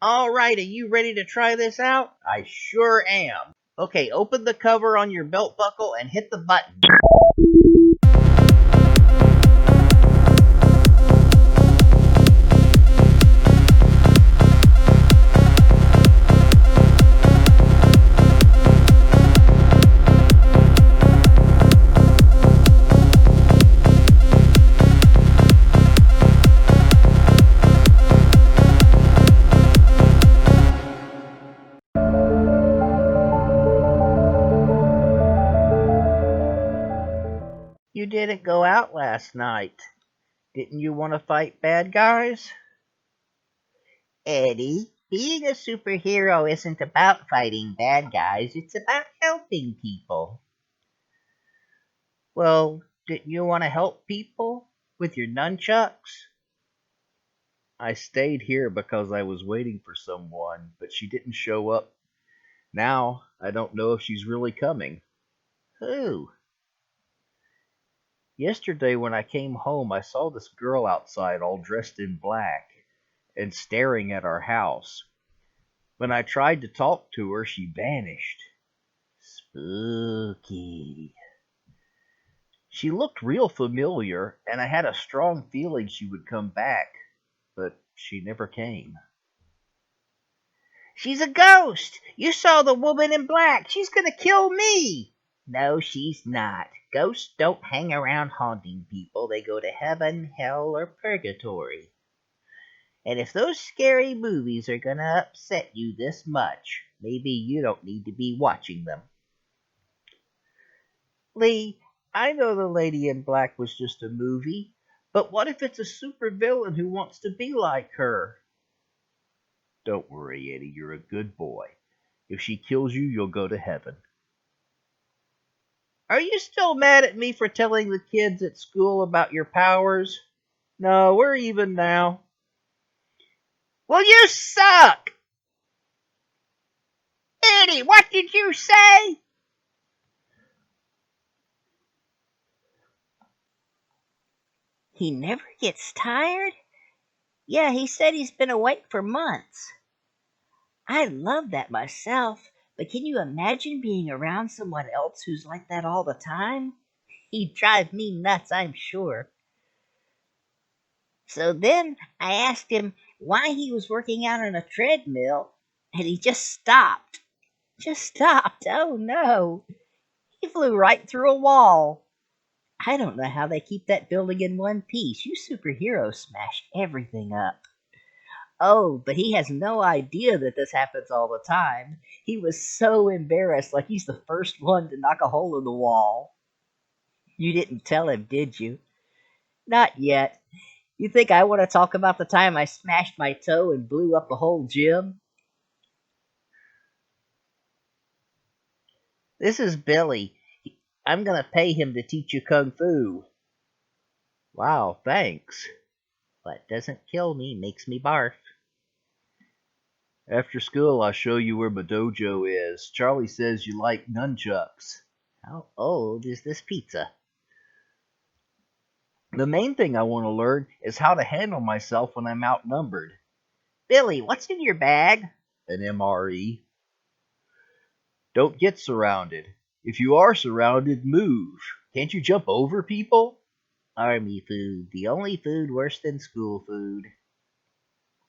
Alright, are you ready to try this out? I sure am. Okay, open the cover on your belt buckle and hit the button. You didn't go out last night. Didn't you want to fight bad guys? Eddie, being a superhero isn't about fighting bad guys, it's about helping people. Well, didn't you want to help people with your nunchucks? I stayed here because I was waiting for someone, but she didn't show up. Now, I don't know if she's really coming. Who? Yesterday when I came home, I saw this girl outside all dressed in black and staring at our house. When I tried to talk to her, she vanished. Spooky. She looked real familiar, and I had a strong feeling she would come back, but she never came. She's a ghost! You saw the woman in black! She's gonna kill me! No, she's not. Ghosts don't hang around haunting people. They go to heaven, hell, or purgatory. And if those scary movies are gonna upset you this much, maybe you don't need to be watching them. Lee, I know the Lady in Black was just a movie, but what if it's a supervillain who wants to be like her? Don't worry, Eddie, you're a good boy. If she kills you, you'll go to heaven. Are you still mad at me for telling the kids at school about your powers? No, we're even now. Well, you suck! Eddie, what did you say? He never gets tired? Yeah, he said he's been awake for months. I love that myself, but can you imagine being around someone else who's like that all the time? He'd drive me nuts, I'm sure. So then I asked him why he was working out on a treadmill, and he just stopped. Just stopped. Oh no. He flew right through a wall. I don't know how they keep that building in one piece. You superheroes smash everything up. Oh, but he has no idea that this happens all the time. He was so embarrassed, like he's the first one to knock a hole in the wall. You didn't tell him, did you? Not yet. You think I want to talk about the time I smashed my toe and blew up the whole gym? This is Billy. I'm going to pay him to teach you Kung Fu. Wow, thanks. What doesn't kill me makes me barf. After school, I'll show you where my dojo is. Charlie says you like nunchucks. How old is this pizza? The main thing I want to learn is how to handle myself when I'm outnumbered. Billy, what's in your bag? An MRE. Don't get surrounded. If you are surrounded, move. Can't you jump over people? Army food, the only food worse than school food.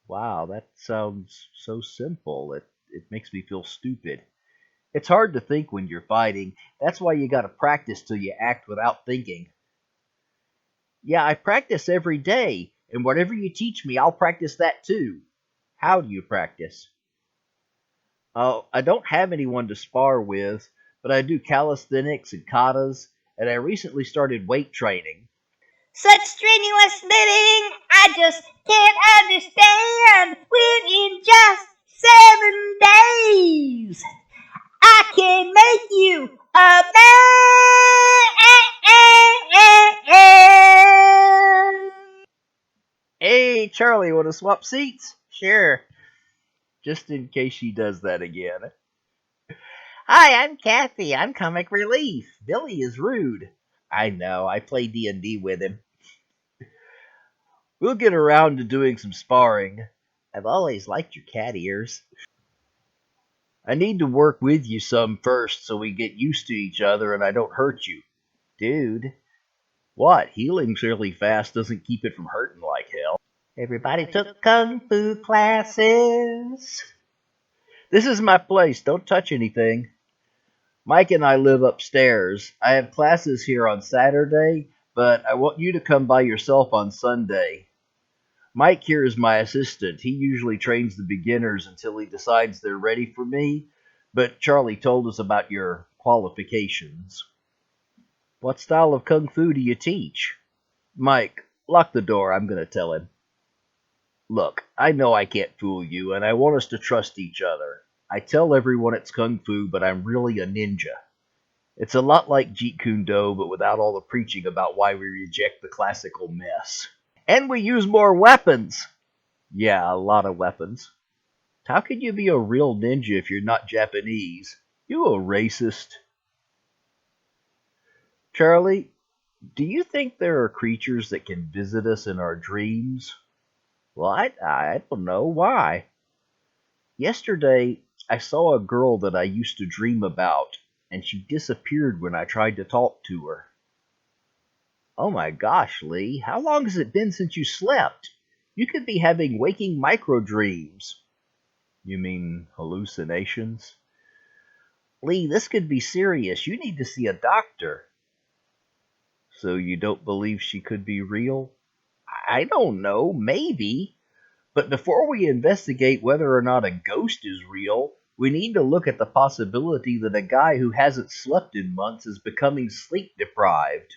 Wow, that sounds so simple. It makes me feel stupid. It's hard to think when you're fighting. That's why you gotta practice till you act without thinking. Yeah, I practice every day, and whatever you teach me, I'll practice that too. How do you practice? Oh, I don't have anyone to spar with, but I do calisthenics and katas, and I recently started weight training. Such strenuous living, I just can't understand when in just 7 days I can make you a man. Hey, Charlie, want to swap seats? Sure. Just in case she does that again. Hi, I'm Kathy. I'm comic relief. Billy is rude. I know. I play D&D with him. We'll get around to doing some sparring. I've always liked your cat ears. I need to work with you some first so we get used to each other and I don't hurt you. Dude. What? Healing's really fast doesn't keep it from hurting like hell. Everybody took kung fu classes. This is my place. Don't touch anything. Mike and I live upstairs. I have classes here on Saturday, but I want you to come by yourself on Sunday. Mike here is my assistant. He usually trains the beginners until he decides they're ready for me, but Charlie told us about your qualifications. What style of kung fu do you teach? Mike, lock the door. I'm going to tell him. Look, I know I can't fool you, and I want us to trust each other. I tell everyone it's kung fu, but I'm really a ninja. It's a lot like Jeet Kune Do, but without all the preaching about why we reject the classical mess. And we use more weapons! Yeah, a lot of weapons. How can you be a real ninja if you're not Japanese? You a racist. Charlie, do you think there are creatures that can visit us in our dreams? Well, I don't know. Why? Yesterday, I saw a girl that I used to dream about, and she disappeared when I tried to talk to her. Oh my gosh, Lee, how long has it been since you slept? You could be having waking microdreams. You mean hallucinations? Lee, this could be serious. You need to see a doctor. So you don't believe she could be real? I don't know, maybe. But before we investigate whether or not a ghost is real, we need to look at the possibility that a guy who hasn't slept in months is becoming sleep deprived.